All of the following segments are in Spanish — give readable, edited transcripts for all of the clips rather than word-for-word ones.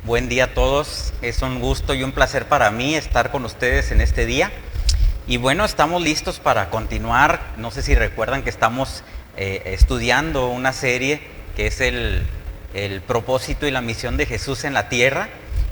Buen día a todos. Es un gusto y un placer para mí estar con ustedes en este día. Y bueno, estamos listos para continuar. No sé si recuerdan que estamos estudiando una serie que es el propósito y la misión de Jesús en la tierra.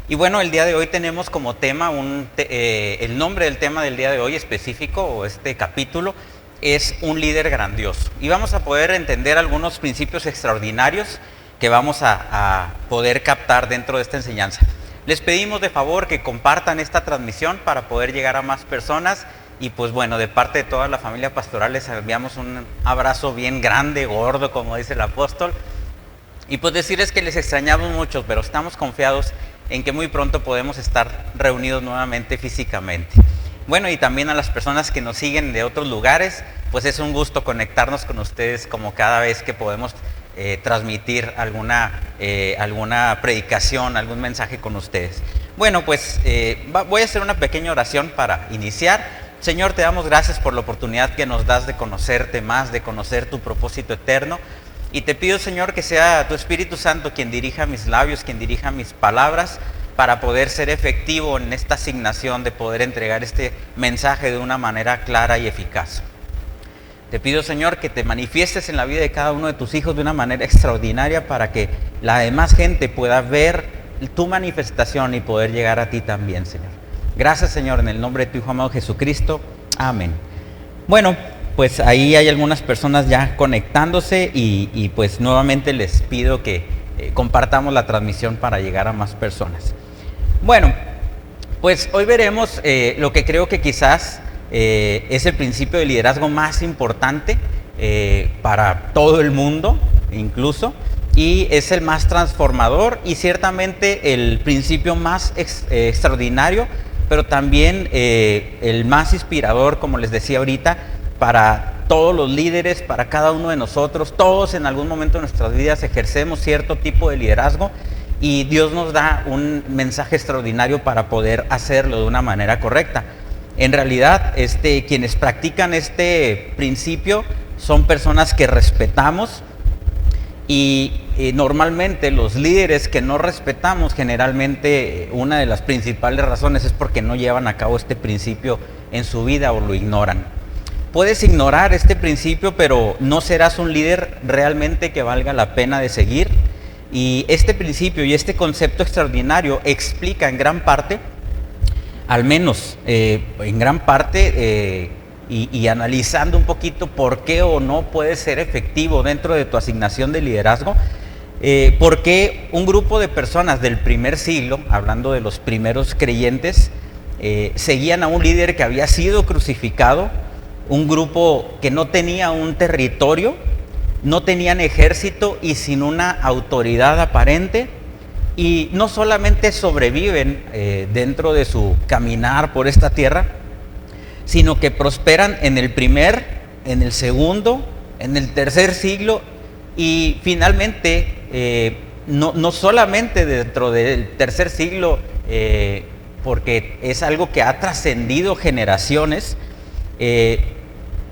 Y bueno, el día de hoy tenemos como tema, el nombre del tema del día de hoy específico, o este capítulo, es un líder grandioso. Y vamos a poder entender algunos principios extraordinarios que vamos a poder captar dentro de esta enseñanza. Les pedimos de favor que compartan esta transmisión para poder llegar a más personas. Y pues bueno, de parte de toda la familia pastoral les enviamos un abrazo bien grande, gordo, como dice el apóstol. Y pues decirles que les extrañamos mucho, pero estamos confiados en que muy pronto podemos estar reunidos nuevamente físicamente. Bueno, y también a las personas que nos siguen de otros lugares, pues es un gusto conectarnos con ustedes como cada vez que podemos transmitir alguna predicación, algún mensaje con ustedes. Bueno, pues voy a hacer una pequeña oración para iniciar. Señor, te damos gracias por la oportunidad que nos das de conocerte más, de conocer tu propósito eterno. Y te pido, Señor, que sea tu Espíritu Santo quien dirija mis labios, quien dirija mis palabras, para poder ser efectivo en esta asignación de poder entregar este mensaje de una manera clara y eficaz. Te pido, Señor, que te manifiestes en la vida de cada uno de tus hijos de una manera extraordinaria para que la demás gente pueda ver tu manifestación y poder llegar a ti también, Señor. Gracias, Señor, en el nombre de tu Hijo amado Jesucristo. Amén. Bueno, pues ahí hay algunas personas ya conectándose y pues nuevamente les pido que compartamos la transmisión para llegar a más personas. Bueno, pues hoy veremos lo que creo que quizás es el principio de liderazgo más importante para todo el mundo incluso, y es el más transformador y ciertamente el principio más extraordinario, pero también el más inspirador, como les decía ahorita, para todos los líderes, para cada uno de nosotros. Todos en algún momento de nuestras vidas ejercemos cierto tipo de liderazgo y Dios nos da un mensaje extraordinario para poder hacerlo de una manera correcta. En realidad, quienes practican este principio son personas que respetamos y normalmente los líderes que no respetamos, generalmente una de las principales razones es porque no llevan a cabo este principio en su vida o lo ignoran. Puedes ignorar este principio, pero no serás un líder realmente que valga la pena de seguir. Y este principio y este concepto extraordinario explica en gran parte, al menos en gran parte, y analizando un poquito por qué o no puede ser efectivo dentro de tu asignación de liderazgo, por qué un grupo de personas del primer siglo, hablando de los primeros creyentes, seguían a un líder que había sido crucificado, un grupo que no tenía un territorio, no tenían ejército y sin una autoridad aparente, y no solamente sobreviven dentro de su caminar por esta tierra, sino que prosperan en el primer, en el segundo, en el tercer siglo, y finalmente no solamente dentro del tercer siglo, porque es algo que ha trascendido generaciones,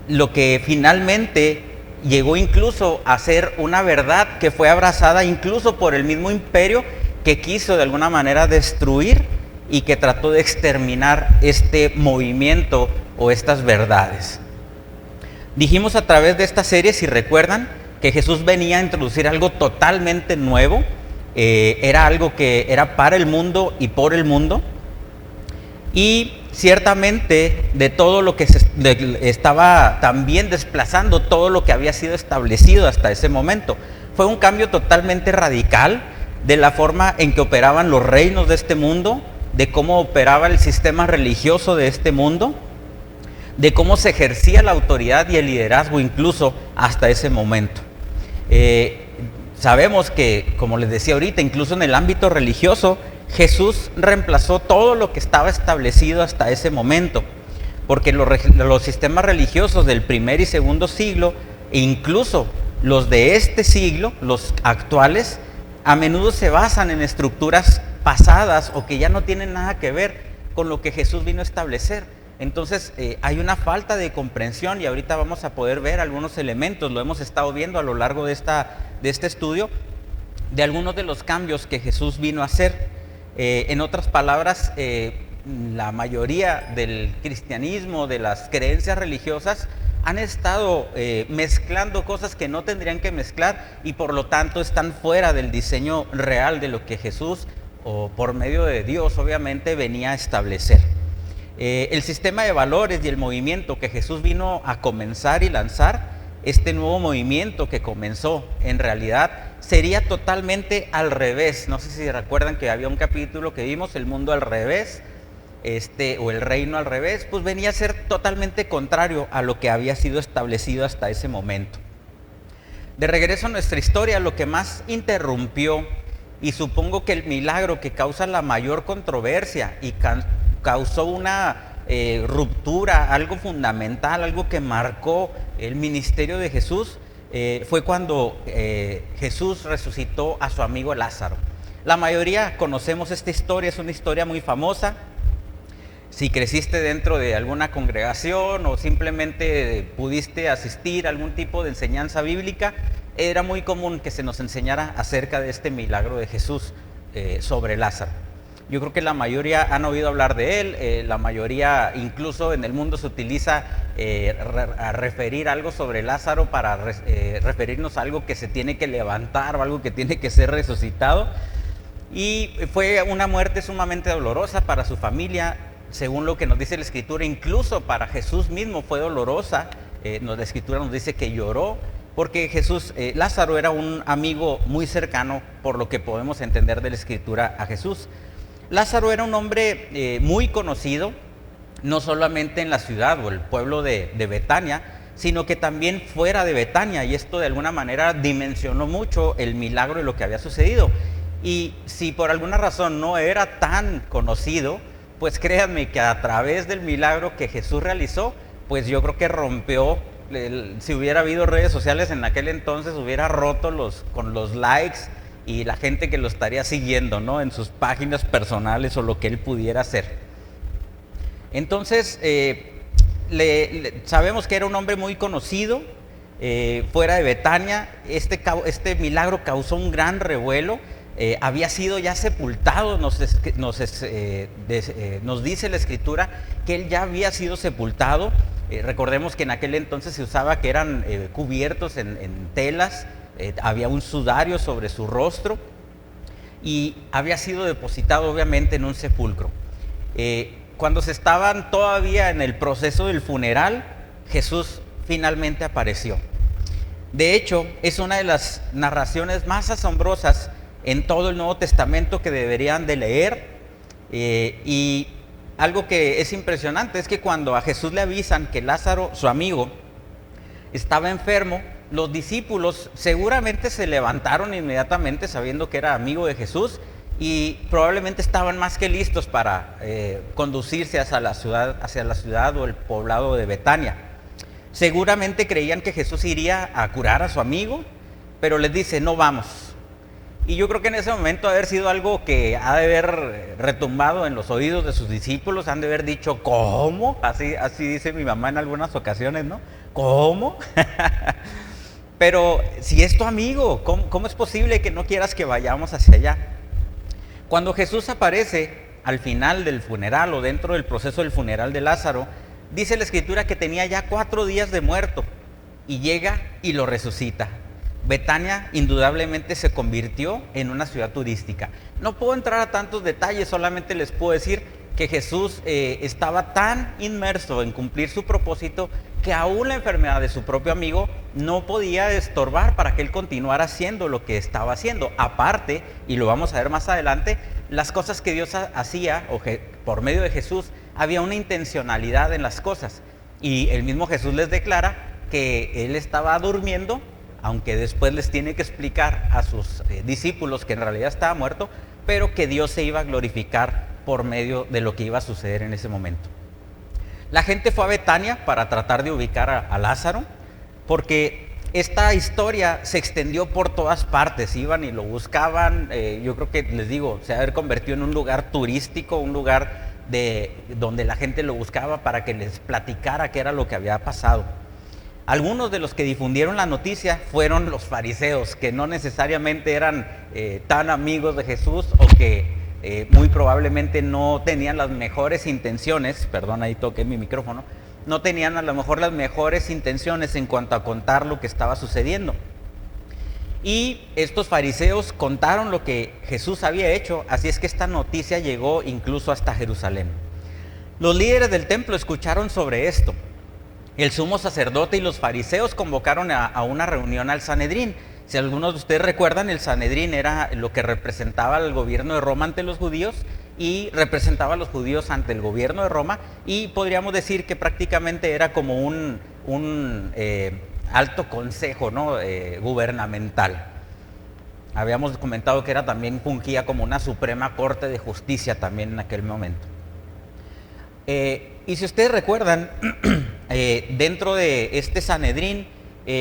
lo que finalmente llegó incluso a ser una verdad que fue abrazada incluso por el mismo imperio que quiso de alguna manera destruir y que trató de exterminar este movimiento o estas verdades. Dijimos a través de esta serie, si recuerdan, que Jesús venía a introducir algo totalmente nuevo, era algo que era para el mundo y por el mundo, y ciertamente de todo lo que estaba también desplazando todo lo que había sido establecido hasta ese momento. Fue un cambio totalmente radical de la forma en que operaban los reinos de este mundo, de cómo operaba el sistema religioso de este mundo, de cómo se ejercía la autoridad y el liderazgo incluso hasta ese momento. Sabemos que, como les decía ahorita, incluso en el ámbito religioso, Jesús reemplazó todo lo que estaba establecido hasta ese momento, porque los sistemas religiosos del primer y segundo siglo, e incluso los de este siglo, los actuales, a menudo se basan en estructuras pasadas o que ya no tienen nada que ver con lo que Jesús vino a establecer. Entonces hay una falta de comprensión y ahorita vamos a poder ver algunos elementos, lo hemos estado viendo a lo largo de este estudio, de algunos de los cambios que Jesús vino a hacer. En otras palabras, la mayoría del cristianismo, de las creencias religiosas, han estado mezclando cosas que no tendrían que mezclar y por lo tanto están fuera del diseño real de lo que Jesús, o por medio de Dios obviamente, venía a establecer. El sistema de valores y el movimiento que Jesús vino a comenzar y lanzar, este nuevo movimiento que comenzó, en realidad sería totalmente al revés. No sé si recuerdan que había un capítulo que vimos, el mundo al revés, o el reino al revés, pues venía a ser totalmente contrario a lo que había sido establecido hasta ese momento. De regreso a nuestra historia, lo que más interrumpió, y supongo que el milagro que causa la mayor controversia y causó una ruptura, algo fundamental, algo que marcó el ministerio de Jesús, fue cuando Jesús resucitó a su amigo Lázaro. La mayoría conocemos esta historia, es una historia muy famosa. Si creciste dentro de alguna congregación o simplemente pudiste asistir a algún tipo de enseñanza bíblica, era muy común que se nos enseñara acerca de este milagro de Jesús sobre Lázaro. Yo creo que la mayoría han oído hablar de él, la mayoría incluso en el mundo se utiliza a referir algo sobre Lázaro para referirnos a algo que se tiene que levantar o algo que tiene que ser resucitado. Y fue una muerte sumamente dolorosa para su familia, según lo que nos dice la Escritura, incluso para Jesús mismo fue dolorosa. La Escritura nos dice que lloró, porque Lázaro era un amigo muy cercano, por lo que podemos entender de la Escritura, a Jesús. Lázaro era un hombre muy conocido, no solamente en la ciudad o el pueblo de Betania, sino que también fuera de Betania, y esto de alguna manera dimensionó mucho el milagro de lo que había sucedido. Y si por alguna razón no era tan conocido, pues créanme que a través del milagro que Jesús realizó, pues yo creo que rompió, si hubiera habido redes sociales en aquel entonces, hubiera roto con los likes y la gente que lo estaría siguiendo, ¿no?, en sus páginas personales o lo que él pudiera hacer. Entonces, sabemos que era un hombre muy conocido fuera de Betania. Este milagro causó un gran revuelo. Había sido ya sepultado, nos dice la Escritura que él ya había sido sepultado. Recordemos que en aquel entonces se usaba que eran cubiertos en telas, había un sudario sobre su rostro y había sido depositado obviamente en un sepulcro. Cuando se estaban todavía en el proceso del funeral, Jesús finalmente apareció. De hecho, es una de las narraciones más asombrosas en todo el Nuevo Testamento que deberían de leer. Y algo que es impresionante es que cuando a Jesús le avisan que Lázaro, su amigo, estaba enfermo, los discípulos seguramente se levantaron inmediatamente sabiendo que era amigo de Jesús y probablemente estaban más que listos para conducirse hacia la ciudad o el poblado de Betania. Seguramente creían que Jesús iría a curar a su amigo, pero les dice: no vamos. Y yo creo que en ese momento ha de haber sido algo que ha de haber retumbado en los oídos de sus discípulos, han de haber dicho: ¿cómo? Así dice mi mamá en algunas ocasiones, ¿no? ¿Cómo? Pero si es tu amigo, ¿cómo es posible que no quieras que vayamos hacia allá? Cuando Jesús aparece al final del funeral o dentro del proceso del funeral de Lázaro, dice la Escritura que tenía ya 4 días de muerto y llega y lo resucita. Betania indudablemente se convirtió en una ciudad turística. No puedo entrar a tantos detalles, solamente les puedo decir que Jesús estaba tan inmerso en cumplir su propósito que aún la enfermedad de su propio amigo no podía estorbar para que él continuara haciendo lo que estaba haciendo. Aparte, y lo vamos a ver más adelante, las cosas que Dios hacía por medio de Jesús, había una intencionalidad en las cosas. Y el mismo Jesús les declara que él estaba durmiendo, aunque después les tiene que explicar a sus discípulos que en realidad estaba muerto, pero que Dios se iba a glorificar por medio de lo que iba a suceder en ese momento. La gente fue a Betania para tratar de ubicar a Lázaro, porque esta historia se extendió por todas partes, iban y lo buscaban. Yo creo que, les digo, se ha de haber convertido en un lugar turístico, un lugar donde la gente lo buscaba para que les platicara qué era lo que había pasado. Algunos de los que difundieron la noticia fueron los fariseos, que no necesariamente eran tan amigos de Jesús o que muy probablemente no tenían las mejores intenciones, perdón, ahí toqué mi micrófono, no tenían a lo mejor las mejores intenciones en cuanto a contar lo que estaba sucediendo. Y estos fariseos contaron lo que Jesús había hecho, así es que esta noticia llegó incluso hasta Jerusalén. Los líderes del templo escucharon sobre esto. El sumo sacerdote y los fariseos convocaron a una reunión al Sanedrín. Si algunos de ustedes recuerdan, el Sanedrín era lo que representaba al gobierno de Roma ante los judíos y representaba a los judíos ante el gobierno de Roma, y podríamos decir que prácticamente era como un alto consejo, ¿no? Gubernamental. Habíamos comentado que era también fungía como una suprema corte de justicia también en aquel momento. Y si ustedes recuerdan, dentro de este Sanedrín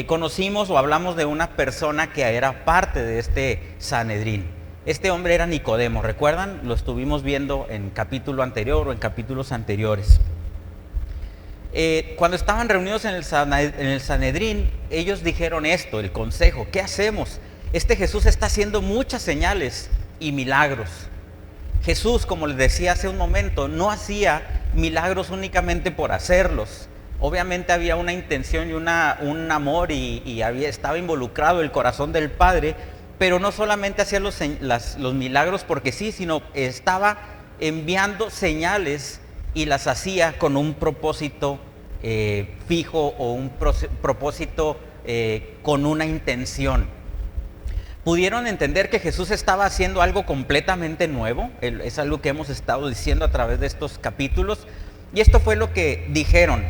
conocimos o hablamos de una persona que era parte de este Sanedrín. Este hombre era Nicodemo, ¿recuerdan? Lo estuvimos viendo en capítulo anterior o en capítulos anteriores. Cuando estaban reunidos en el Sanedrín, ellos dijeron esto, el consejo: ¿qué hacemos? Este Jesús está haciendo muchas señales y milagros. Jesús, como les decía hace un momento, no hacía milagros únicamente por hacerlos. Obviamente había una intención y un amor y estaba involucrado el corazón del Padre, pero no solamente hacía los milagros porque sí, sino estaba enviando señales y las hacía con un propósito fijo o un propósito con una intención. Pudieron entender que Jesús estaba haciendo algo completamente nuevo. Es algo que hemos estado diciendo a través de estos capítulos, y esto fue lo que dijeron: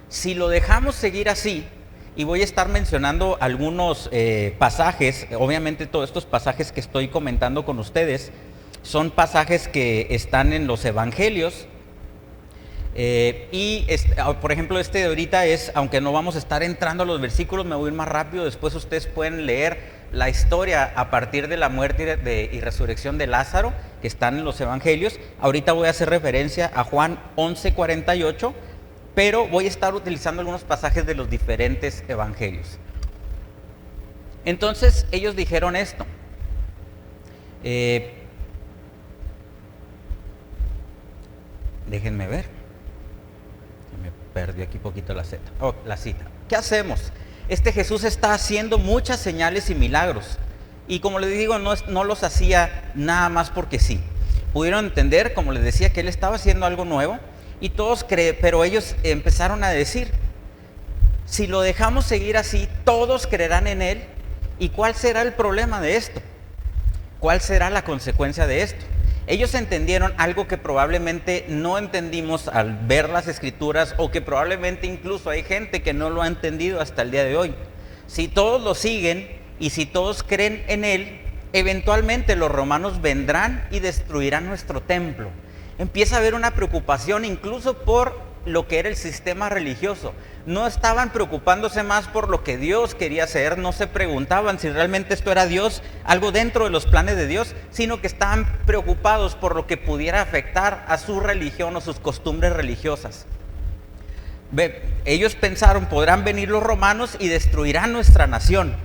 si lo dejamos seguir así, y voy a estar mencionando algunos pasajes, obviamente todos estos pasajes que estoy comentando con ustedes son pasajes que están en los evangelios, por ejemplo este de ahorita es, aunque no vamos a estar entrando a los versículos, me voy a ir más rápido, después ustedes pueden leer la historia a partir de la muerte y resurrección de Lázaro, que están en los evangelios. Ahorita voy a hacer referencia a Juan 11:48, pero voy a estar utilizando algunos pasajes de los diferentes evangelios. Entonces ellos dijeron esto: déjenme ver, me perdí aquí poquito la cita. ¿Qué hacemos? Este Jesús está haciendo muchas señales y milagros, y como les digo, no los hacía nada más porque sí. Pudieron entender, como les decía, que Él estaba haciendo algo nuevo, y todos pero ellos empezaron a decir: si lo dejamos seguir así, todos creerán en Él. ¿Y cuál será el problema de esto? ¿Cuál será la consecuencia de esto? Ellos entendieron algo que probablemente no entendimos al ver las escrituras, o que probablemente incluso hay gente que no lo ha entendido hasta el día de hoy. Si todos lo siguen y si todos creen en Él, eventualmente los romanos vendrán y destruirán nuestro templo. Empieza a haber una preocupación incluso por lo que era el sistema religioso. No estaban preocupándose más por lo que Dios quería hacer, no se preguntaban si realmente esto era Dios, algo dentro de los planes de Dios, sino que estaban preocupados por lo que pudiera afectar a su religión o sus costumbres religiosas. Ellos pensaron: podrán venir los romanos y destruirán nuestra nación,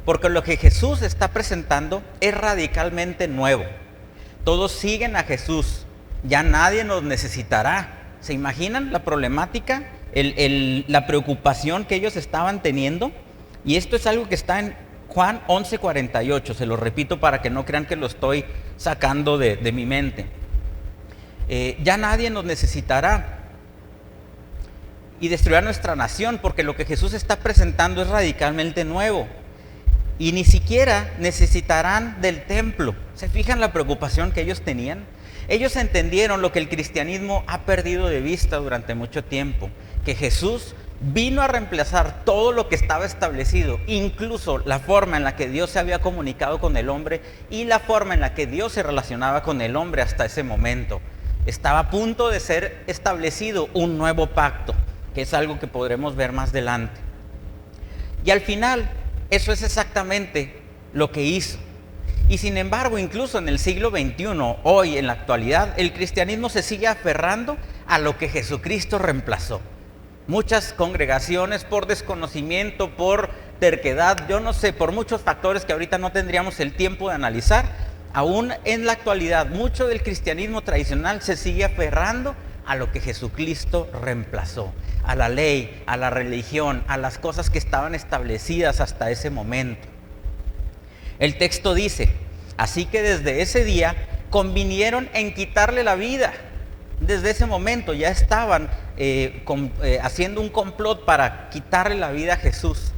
porque lo que Jesús está presentando es radicalmente nuevo. Todos siguen a Jesús, ya nadie nos necesitará. ¿Se imaginan la problemática? La preocupación que ellos estaban teniendo. Y esto es algo que está en Juan 11:48, se lo repito para que no crean que lo estoy sacando de mi mente. Ya nadie nos necesitará y destruirá nuestra nación, porque lo que Jesús está presentando es radicalmente nuevo, y ni siquiera necesitarán del templo. ¿Se fijan la preocupación que ellos tenían? Ellos entendieron lo que el cristianismo ha perdido de vista durante mucho tiempo, que Jesús vino a reemplazar todo lo que estaba establecido, incluso la forma en la que Dios se había comunicado con el hombre y la forma en la que Dios se relacionaba con el hombre hasta ese momento. Estaba a punto de ser establecido un nuevo pacto, que es algo que podremos ver más adelante. Y al final, eso es exactamente lo que hizo. Y sin embargo, incluso en el siglo XXI, hoy en la actualidad, el cristianismo se sigue aferrando a lo que Jesucristo reemplazó. Muchas congregaciones, por desconocimiento, por terquedad, yo no sé, por muchos factores que ahorita no tendríamos el tiempo de analizar, aún en la actualidad, mucho del cristianismo tradicional se sigue aferrando a lo que Jesucristo reemplazó, a la ley, a la religión, a las cosas que estaban establecidas hasta ese momento. El texto dice: así que desde ese día convinieron en quitarle la vida. Desde ese momento ya estaban haciendo un complot para quitarle la vida a Jesús.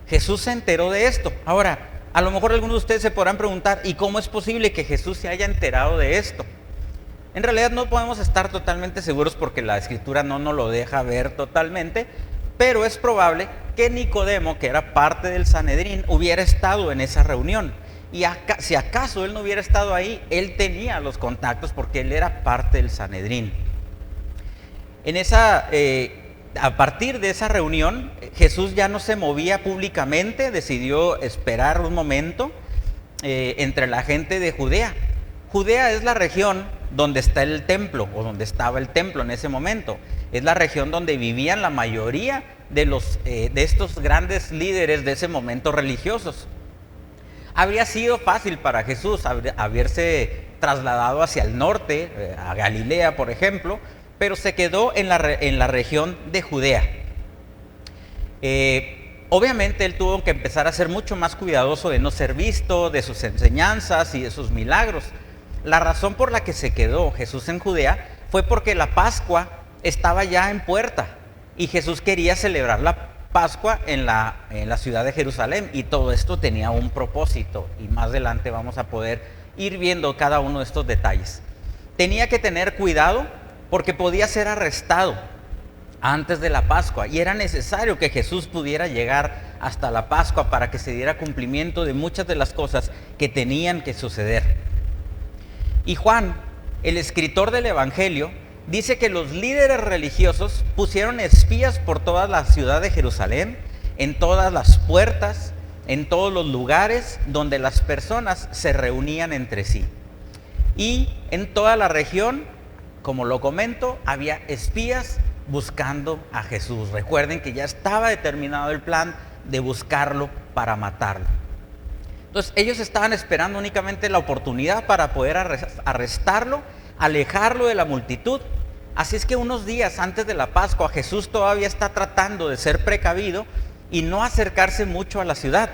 Jesús se enteró de esto. Ahora, a lo mejor algunos de ustedes se podrán preguntar: ¿y cómo es posible que Jesús se haya enterado de esto? En realidad no podemos estar totalmente seguros porque la Escritura no nos lo deja ver totalmente, pero es probable que Nicodemo, que era parte del Sanedrín, hubiera estado en esa reunión. Y si acaso él no hubiera estado ahí, él tenía los contactos porque él era parte del Sanedrín. A partir de esa reunión, Jesús ya no se movía públicamente, decidió esperar un momento entre la gente de Judea. Judea es la región donde está el templo, o donde estaba el templo en ese momento. Es la región donde vivían la mayoría de estos grandes líderes de ese momento religiosos. Habría sido fácil para Jesús haberse trasladado hacia el norte, a Galilea, por ejemplo, pero se quedó en la región de Judea. Obviamente él tuvo que empezar a ser mucho más cuidadoso de no ser visto, de sus enseñanzas y de sus milagros. La razón por la que se quedó Jesús en Judea fue porque la Pascua estaba ya en puerta y Jesús quería celebrar la Pascua en la ciudad de Jerusalén, y todo esto tenía un propósito, y más adelante vamos a poder ir viendo cada uno de estos detalles. Tenía que tener cuidado porque podía ser arrestado antes de la Pascua, y era necesario que Jesús pudiera llegar hasta la Pascua para que se diera cumplimiento de muchas de las cosas que tenían que suceder. Y Juan, el escritor del Evangelio, dice que los líderes religiosos pusieron espías por toda la ciudad de Jerusalén, en todas las puertas, en todos los lugares donde las personas se reunían entre sí. Y en toda la región, como lo comento, había espías buscando a Jesús. Recuerden que ya estaba determinado el plan de buscarlo para matarlo. Entonces ellos estaban esperando únicamente la oportunidad para poder arrestarlo, alejarlo de la multitud. Así es que unos días antes de la Pascua, Jesús todavía está tratando de ser precavido y no acercarse mucho a la ciudad.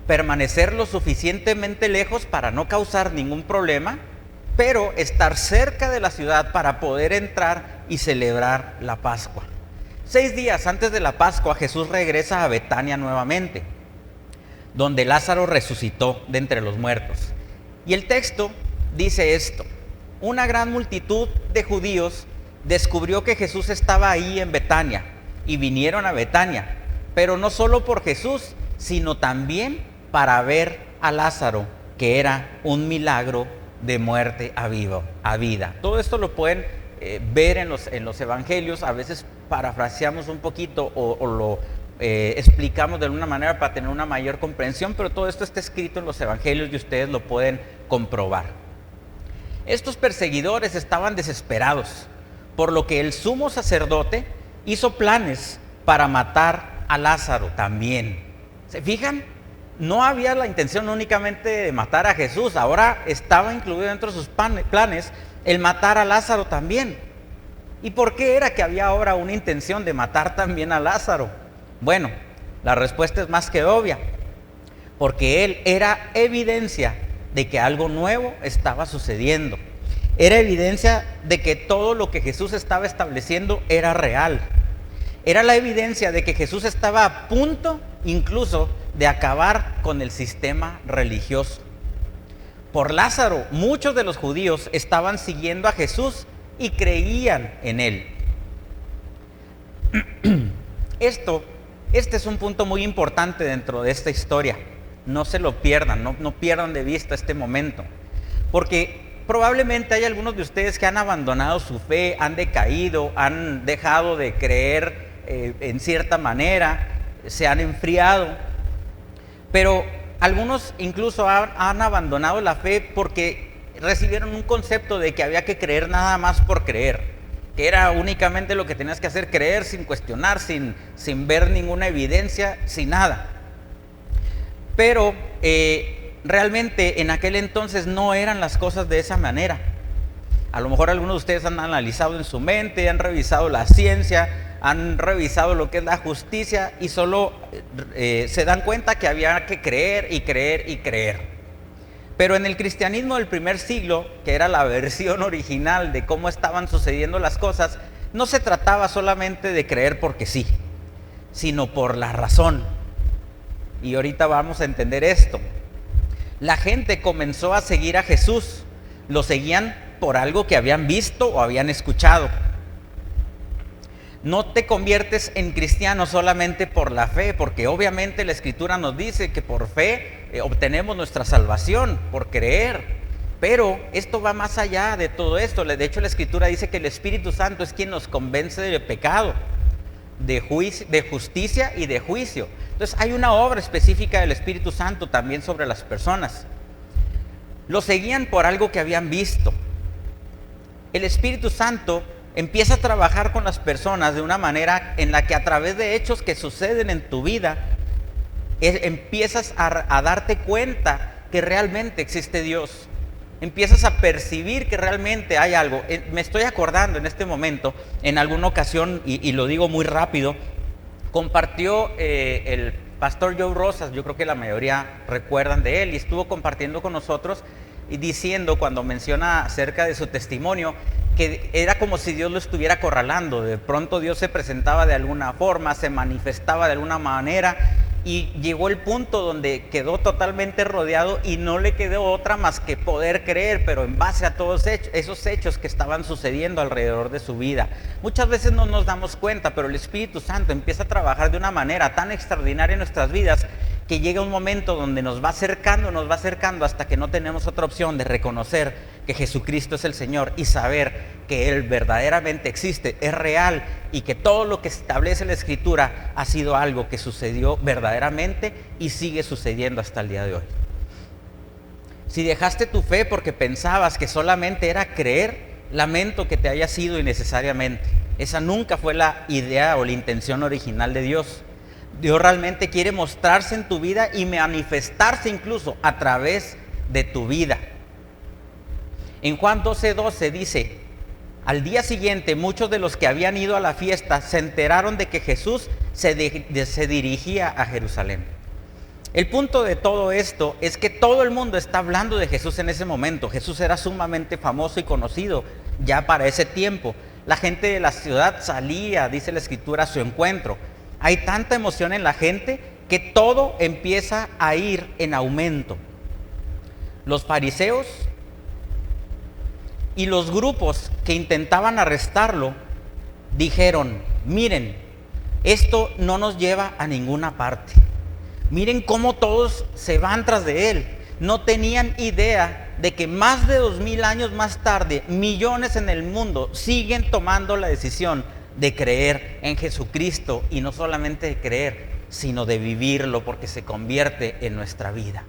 Permanecer lo suficientemente lejos para no causar ningún problema, pero estar cerca de la ciudad para poder entrar y celebrar la Pascua. 6 días antes de la Pascua, Jesús regresa a Betania nuevamente, donde Lázaro resucitó de entre los muertos. Y el texto dice esto: una gran multitud de judíos descubrió que Jesús estaba ahí en Betania y vinieron a Betania, pero no solo por Jesús, sino también para ver a Lázaro, que era un milagro de muerte a vida. Todo esto lo pueden ver en los evangelios. A veces parafraseamos un poquito o lo explicamos de alguna manera para tener una mayor comprensión, pero todo esto está escrito en los evangelios y ustedes lo pueden comprobar. Estos perseguidores estaban desesperados, por lo que el sumo sacerdote hizo planes para matar a Lázaro también. ¿Se fijan? No había la intención únicamente de matar a Jesús, ahora estaba incluido dentro de sus planes el matar a Lázaro también. ¿Y por qué era que había ahora una intención de matar también a Lázaro? Bueno, la respuesta es más que obvia, porque él era evidencia de que algo nuevo estaba sucediendo. Era evidencia de que todo lo que Jesús estaba estableciendo era real. Era la evidencia de que Jesús estaba a punto incluso de acabar con el sistema religioso. Por Lázaro, muchos de los judíos estaban siguiendo a Jesús y creían en él. Este es un punto muy importante dentro de esta historia. No se lo pierdan, no pierdan de vista este momento, porque probablemente hay algunos de ustedes que han abandonado su fe, han decaído, han dejado de creer en cierta manera, se han enfriado, pero algunos incluso han abandonado la fe porque recibieron un concepto de que había que creer nada más por creer, que era únicamente lo que tenías que hacer, creer sin cuestionar, sin ver ninguna evidencia, sin nada. Pero realmente en aquel entonces no eran las cosas de esa manera. A lo mejor algunos de ustedes han analizado en su mente, han revisado la ciencia, han revisado lo que es la justicia y solo se dan cuenta que había que creer y creer y creer. Pero en el cristianismo del primer siglo, que era la versión original de cómo estaban sucediendo las cosas, no se trataba solamente de creer porque sí, sino por la razón. Y ahorita vamos a entender esto. La gente comenzó a seguir a Jesús, lo seguían por algo que habían visto o habían escuchado. No te conviertes en cristiano solamente por la fe, porque obviamente la Escritura nos dice que por fe obtenemos nuestra salvación, por creer. Pero esto va más allá de todo esto. De hecho, la Escritura dice que el Espíritu Santo es quien nos convence del pecado, de justicia y de juicio. Entonces hay una obra específica del Espíritu Santo también sobre las personas. Lo seguían por algo que habían visto. El Espíritu Santo empieza a trabajar con las personas de una manera en la que a través de hechos que suceden en tu vida, empiezas a darte cuenta que realmente existe Dios. Empiezas a percibir que realmente hay algo. Me estoy acordando en este momento, en alguna ocasión, y lo digo muy rápido, compartió el pastor Joe Rosas, yo creo que la mayoría recuerdan de él, y estuvo compartiendo con nosotros y diciendo, cuando menciona acerca de su testimonio, que era como si Dios lo estuviera acorralando. De pronto Dios se presentaba de alguna forma, se manifestaba de alguna manera, y llegó el punto donde quedó totalmente rodeado y no le quedó otra más que poder creer, pero en base a todos esos hechos que estaban sucediendo alrededor de su vida. Muchas veces no nos damos cuenta, pero el Espíritu Santo empieza a trabajar de una manera tan extraordinaria en nuestras vidas que llega un momento donde nos va acercando hasta que no tenemos otra opción de reconocer que Jesucristo es el Señor y saber que Él verdaderamente existe, es real, y que todo lo que establece la Escritura ha sido algo que sucedió verdaderamente y sigue sucediendo hasta el día de hoy. Si dejaste tu fe porque pensabas que solamente era creer, lamento que te haya sido innecesariamente. Esa nunca fue la idea o la intención original de Dios. Dios realmente quiere mostrarse en tu vida y manifestarse incluso a través de tu vida. En Juan 12:12 dice: al día siguiente muchos de los que habían ido a la fiesta se enteraron de que Jesús se dirigía a Jerusalén. El punto de todo esto es que todo el mundo está hablando de Jesús en ese momento. Jesús era sumamente famoso y conocido ya para ese tiempo. La gente de la ciudad salía, dice la Escritura, a su encuentro. Hay tanta emoción en la gente que todo empieza a ir en aumento. Los fariseos y los grupos que intentaban arrestarlo dijeron: miren, esto no nos lleva a ninguna parte. Miren cómo todos se van tras de él. No tenían idea de que más de 2000 años más tarde, millones en el mundo siguen tomando la decisión de creer en Jesucristo, y no solamente de creer, sino de vivirlo, porque se convierte en nuestra vida.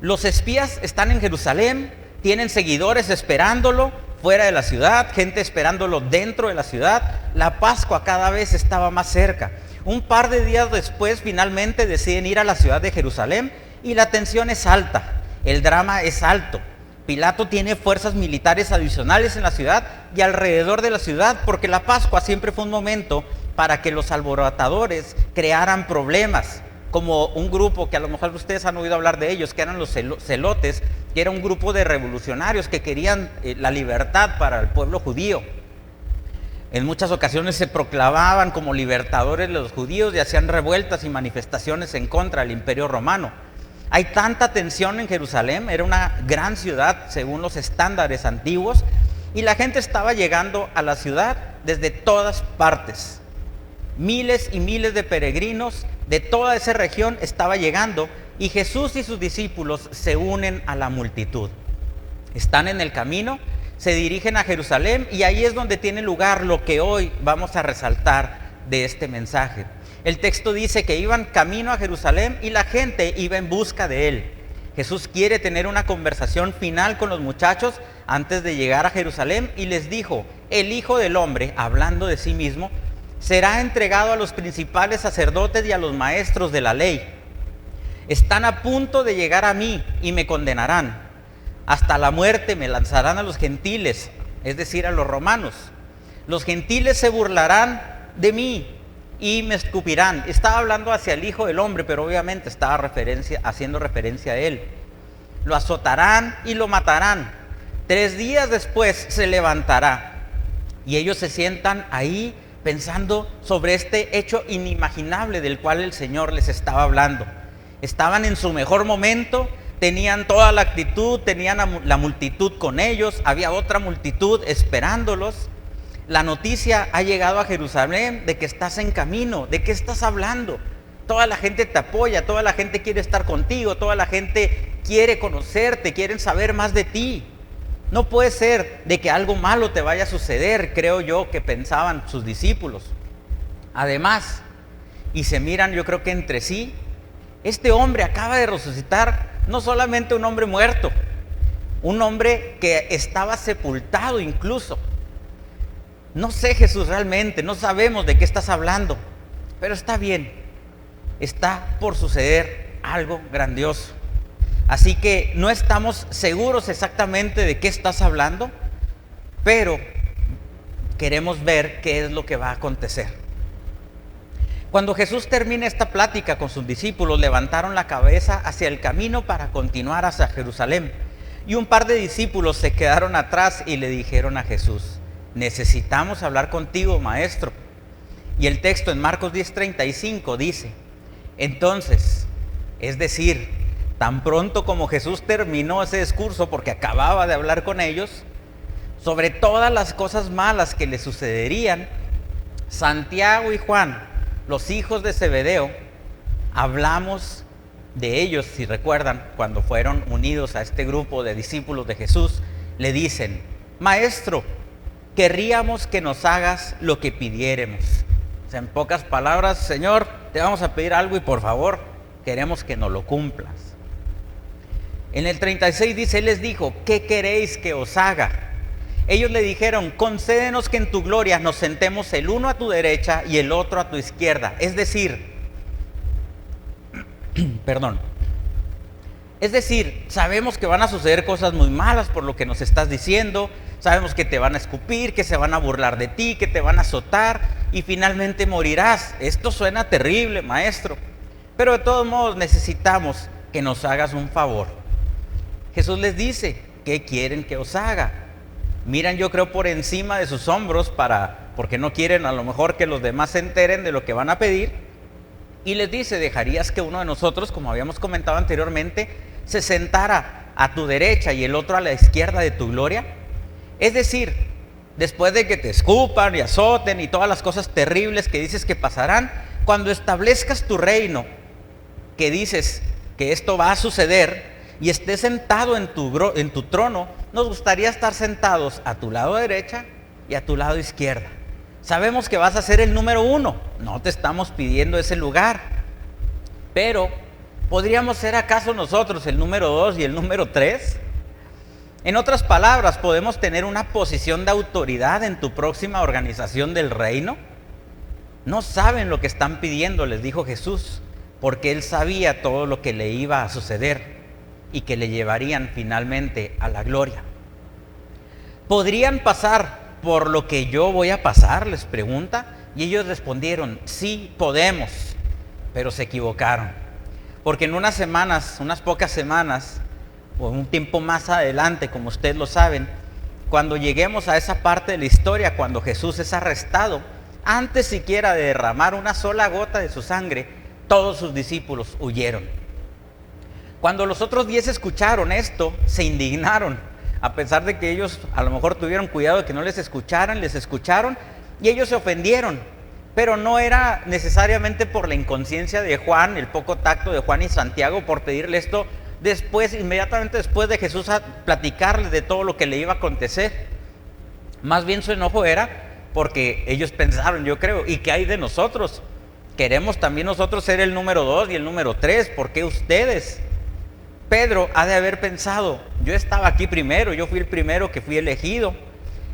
Los espías están en Jerusalén, tienen seguidores esperándolo fuera de la ciudad, gente esperándolo dentro de la ciudad. La Pascua cada vez estaba más cerca. Un par de días después finalmente deciden ir a la ciudad de Jerusalén y la tensión es alta, el drama es alto. Pilato tiene fuerzas militares adicionales en la ciudad y alrededor de la ciudad, porque la Pascua siempre fue un momento para que los alborotadores crearan problemas, como un grupo que a lo mejor ustedes han oído hablar de ellos, que eran los celotes, que era un grupo de revolucionarios que querían la libertad para el pueblo judío. En muchas ocasiones se proclamaban como libertadores de los judíos y hacían revueltas y manifestaciones en contra del Imperio Romano. Hay tanta tensión en Jerusalén, era una gran ciudad según los estándares antiguos, y la gente estaba llegando a la ciudad desde todas partes. Miles y miles de peregrinos de toda esa región estaba llegando, y Jesús y sus discípulos se unen a la multitud. Están en el camino, se dirigen a Jerusalén, y ahí es donde tiene lugar lo que hoy vamos a resaltar de este mensaje. El texto dice que iban camino a Jerusalén y la gente iba en busca de él. Jesús quiere tener una conversación final con los muchachos antes de llegar a Jerusalén y les dijo: el Hijo del Hombre, hablando de sí mismo, será entregado a los principales sacerdotes y a los maestros de la ley. Están a punto de llegar a mí y me condenarán. Hasta la muerte me lanzarán a los gentiles, es decir, a los romanos. Los gentiles se burlarán de mí y me escupirán. Estaba hablando hacia el Hijo del Hombre, pero obviamente estaba haciendo referencia a él. Lo azotarán y lo matarán. 3 días después se levantará. Y ellos se sientan ahí pensando sobre este hecho inimaginable del cual el Señor les estaba hablando. Estaban en su mejor momento, tenían toda la actitud, tenían la multitud con ellos, había otra multitud esperándolos. La noticia ha llegado a Jerusalén de que estás en camino. ¿De qué estás hablando? Toda la gente te apoya, toda la gente quiere estar contigo, toda la gente quiere conocerte, quieren saber más de ti. No puede ser de que algo malo te vaya a suceder, creo yo que pensaban sus discípulos. Además, y se miran yo creo que entre sí, este hombre acaba de resucitar no solamente un hombre muerto, un hombre que estaba sepultado incluso. No sé, Jesús, realmente, no sabemos de qué estás hablando, pero está bien, está por suceder algo grandioso. Así que no estamos seguros exactamente de qué estás hablando, pero queremos ver qué es lo que va a acontecer. Cuando Jesús termina esta plática con sus discípulos, levantaron la cabeza hacia el camino para continuar hacia Jerusalén. Y un par de discípulos se quedaron atrás y le dijeron a Jesús: necesitamos hablar contigo, maestro. Y el texto en Marcos 10:35 dice: entonces, es decir, tan pronto como Jesús terminó ese discurso, porque acababa de hablar con ellos, sobre todas las cosas malas que le sucederían, Santiago y Juan, los hijos de Zebedeo, hablamos de ellos, si recuerdan, cuando fueron unidos a este grupo de discípulos de Jesús, le dicen: maestro, querríamos que nos hagas lo que pidiéremos. O sea, en pocas palabras: Señor, te vamos a pedir algo y por favor, queremos que nos lo cumplas. En el 36 dice, Él les dijo: ¿qué queréis que os haga? Ellos le dijeron: concédenos que en tu gloria nos sentemos el uno a tu derecha y el otro a tu izquierda. Es decir, sabemos que van a suceder cosas muy malas por lo que nos estás diciendo. Sabemos que te van a escupir, que se van a burlar de ti, que te van a azotar y finalmente morirás. Esto suena terrible, maestro, pero de todos modos necesitamos que nos hagas un favor. Jesús les dice: ¿qué quieren que os haga? Miran, yo creo, por encima de sus hombros porque no quieren a lo mejor que los demás se enteren de lo que van a pedir. Y les dice: ¿dejarías que uno de nosotros, como habíamos comentado anteriormente, se sentara a tu derecha y el otro a la izquierda de tu gloria? Es decir, después de que te escupan y azoten y todas las cosas terribles que dices que pasarán, cuando establezcas tu reino, que dices que esto va a suceder, y estés sentado en tu trono, nos gustaría estar sentados a tu lado derecha y a tu lado izquierda. Sabemos que vas a ser el número 1, no te estamos pidiendo ese lugar, pero ¿podríamos ser acaso nosotros el número 2 y el número 3? En otras palabras, ¿podemos tener una posición de autoridad en tu próxima organización del reino? No saben lo que están pidiendo, les dijo Jesús, porque Él sabía todo lo que le iba a suceder y que le llevarían finalmente a la gloria. ¿Podrían pasar por lo que yo voy a pasar?, les pregunta. Y ellos respondieron: sí, podemos. Pero se equivocaron, porque en unas pocas semanas, o un tiempo más adelante, como ustedes lo saben, cuando lleguemos a esa parte de la historia, cuando Jesús es arrestado, antes siquiera de derramar una sola gota de su sangre, todos sus discípulos huyeron. Cuando los otros 10 escucharon esto, se indignaron, a pesar de que ellos a lo mejor tuvieron cuidado de que no les escucharan, les escucharon y ellos se ofendieron. Pero no era necesariamente por la inconsciencia de Juan, el poco tacto de Juan y Santiago por pedirle esto inmediatamente después de Jesús a platicarles de todo lo que le iba a acontecer. Más bien su enojo era porque ellos pensaron, yo creo: ¿y qué hay de nosotros? Queremos también nosotros ser el número 2 y el número 3, ¿por qué ustedes? Pedro ha de haber pensado: yo estaba aquí primero, yo fui el primero que fui elegido.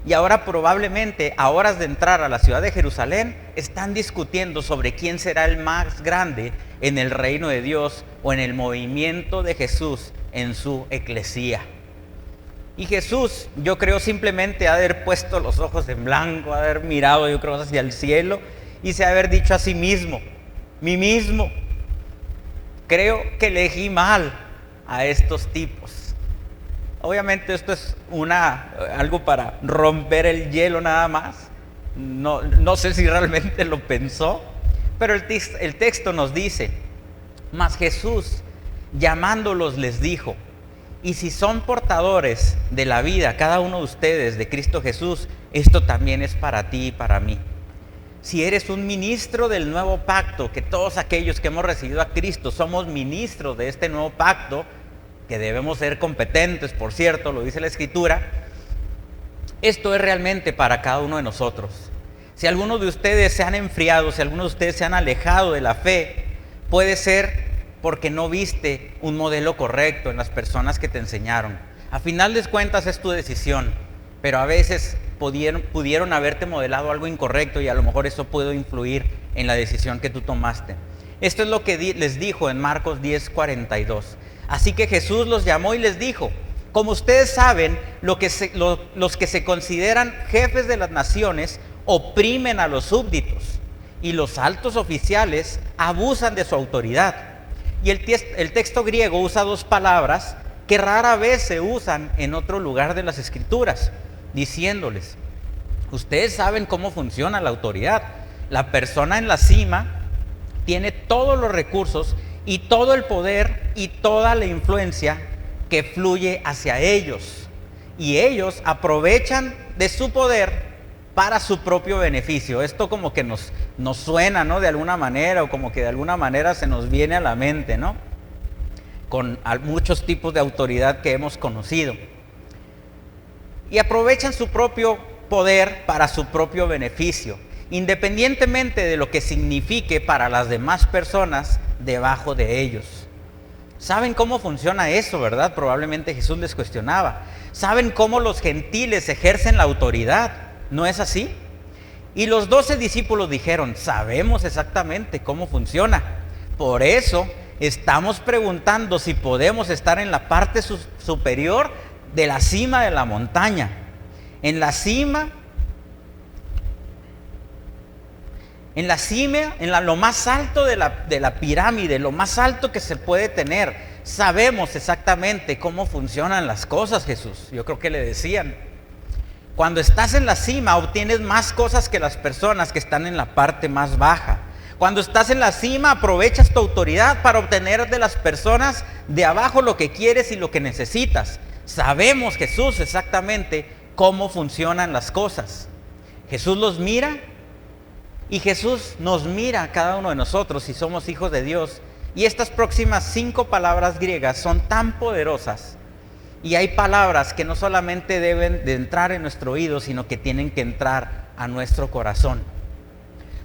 Y ahora probablemente, a horas de entrar a la ciudad de Jerusalén, están discutiendo sobre quién será el más grande en el reino de Dios o en el movimiento de Jesús en su eclesía. Y Jesús, yo creo, simplemente ha de haber puesto los ojos en blanco, ha de haber mirado, yo creo, hacia el cielo y se ha de haber dicho a sí mismo, mí mismo, creo que elegí mal a estos tipos. Obviamente esto es algo para romper el hielo nada más. No sé si realmente lo pensó, pero el texto nos dice, mas Jesús llamándolos les dijo, y si son portadores de la vida, cada uno de ustedes, de Cristo Jesús, esto también es para ti y para mí. Si eres un ministro del nuevo pacto, que todos aquellos que hemos recibido a Cristo somos ministros de este nuevo pacto, que debemos ser competentes, por cierto, lo dice la Escritura, esto es realmente para cada uno de nosotros. Si algunos de ustedes se han enfriado, si algunos de ustedes se han alejado de la fe, puede ser porque no viste un modelo correcto en las personas que te enseñaron. A final de cuentas es tu decisión, pero a veces pudieron haberte modelado algo incorrecto y a lo mejor eso puede influir en la decisión que tú tomaste. Esto es lo que les dijo en Marcos 10:42. Así que Jesús los llamó y les dijo, como ustedes saben, los que se consideran jefes de las naciones oprimen a los súbditos y los altos oficiales abusan de su autoridad. Y el texto griego usa dos palabras que rara vez se usan en otro lugar de las Escrituras, diciéndoles, ustedes saben cómo funciona la autoridad. La persona en la cima tiene todos los recursos y todo el poder y toda la influencia que fluye hacia ellos. Y ellos aprovechan de su poder para su propio beneficio. Esto como que nos suena, ¿no? De alguna manera, o como que de alguna manera se nos viene a la mente, ¿no? Con muchos tipos de autoridad que hemos conocido. Y aprovechan su propio poder para su propio beneficio, independientemente de lo que signifique para las demás personas debajo de ellos. ¿Saben cómo funciona eso, verdad? Probablemente Jesús les cuestionaba. ¿Saben cómo los gentiles ejercen la autoridad? ¿No es así? Y los 12 discípulos dijeron, sabemos exactamente cómo funciona. Por eso estamos preguntando si podemos estar en la parte superior de la cima de la montaña. En la cima, lo más alto de la pirámide, lo más alto que se puede tener. Sabemos exactamente cómo funcionan las cosas, Jesús. Yo creo que le decían. Cuando estás en la cima, obtienes más cosas que las personas que están en la parte más baja. Cuando estás en la cima, aprovechas tu autoridad para obtener de las personas de abajo lo que quieres y lo que necesitas. Sabemos, Jesús, exactamente cómo funcionan las cosas. Jesús los mira. Y Jesús nos mira a cada uno de nosotros si somos hijos de Dios. Y estas próximas 5 palabras griegas son tan poderosas. Y hay palabras que no solamente deben de entrar en nuestro oído, sino que tienen que entrar a nuestro corazón.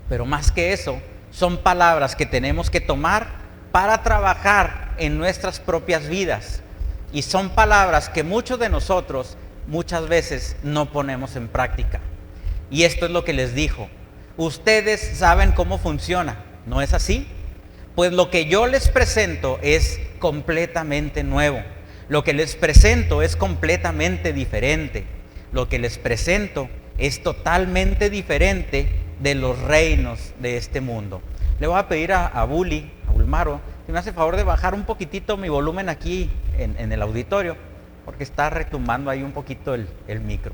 Pero más que eso, son palabras que tenemos que tomar para trabajar en nuestras propias vidas. Y son palabras que muchos de nosotros muchas veces no ponemos en práctica. Y esto es lo que les dijo. Ustedes saben cómo funciona, ¿no es así? Pues lo que yo les presento es completamente nuevo. Lo que les presento es completamente diferente. Lo que les presento es totalmente diferente de los reinos de este mundo. Le voy a pedir a Bulmaro, si me hace favor de bajar un poquitito mi volumen aquí en el auditorio, porque está retumbando ahí un poquito el micro.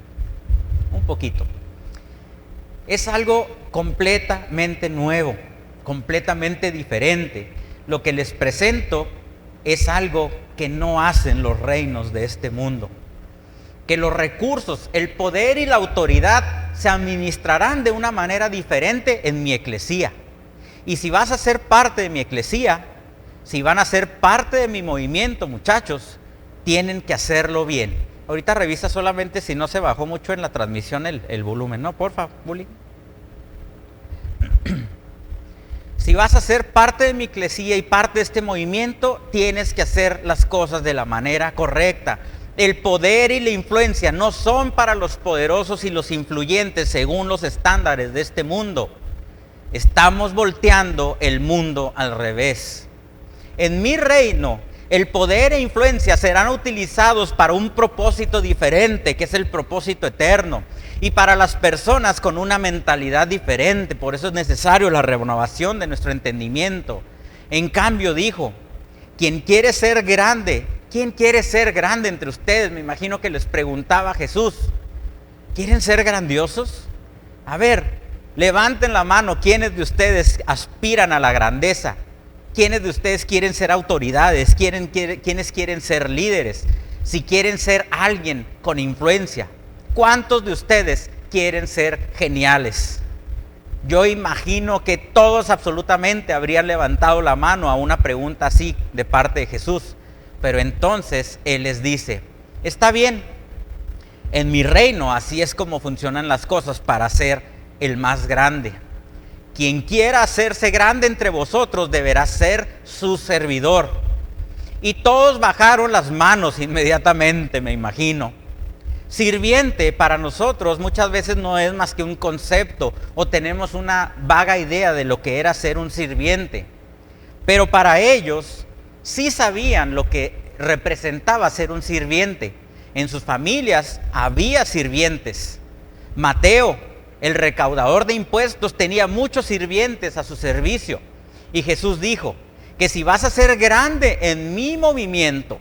Un poquito. Es algo completamente nuevo, completamente diferente. Lo que les presento es algo que no hacen los reinos de este mundo. Que los recursos, el poder y la autoridad se administrarán de una manera diferente en mi eclesía. Y si vas a ser parte de mi eclesía, si van a ser parte de mi movimiento, muchachos, tienen que hacerlo bien. Ahorita revisa solamente si no se bajó mucho en la transmisión el volumen, ¿no? Porfa, Bully. Si vas a ser parte de mi eclesía y parte de este movimiento, tienes que hacer las cosas de la manera correcta. El poder y la influencia no son para los poderosos y los influyentes según los estándares de este mundo. Estamos volteando el mundo al revés. En mi reino, el poder e influencia serán utilizados para un propósito diferente, que es el propósito eterno, y para las personas con una mentalidad diferente. Por eso es necesario la renovación de nuestro entendimiento. En cambio, dijo, ¿quién quiere ser grande entre ustedes? Me imagino que les preguntaba Jesús, ¿quieren ser grandiosos? A ver, levanten la mano, ¿quiénes de ustedes aspiran a la grandeza? ¿Quiénes de ustedes quieren ser autoridades? ¿Quiénes quieren ser líderes? Si quieren ser alguien con influencia. ¿Cuántos de ustedes quieren ser geniales? Yo imagino que todos absolutamente habrían levantado la mano a una pregunta así de parte de Jesús. Pero entonces Él les dice, está bien, en mi reino así es como funcionan las cosas para ser el más grande. Quien quiera hacerse grande entre vosotros deberá ser su servidor. Y todos bajaron las manos inmediatamente, me imagino. Sirviente para nosotros muchas veces no es más que un concepto o tenemos una vaga idea de lo que era ser un sirviente. Pero para ellos sí sabían lo que representaba ser un sirviente. En sus familias había sirvientes. Mateo, el recaudador de impuestos, tenía muchos sirvientes a su servicio. Y Jesús dijo que si vas a ser grande en mi movimiento,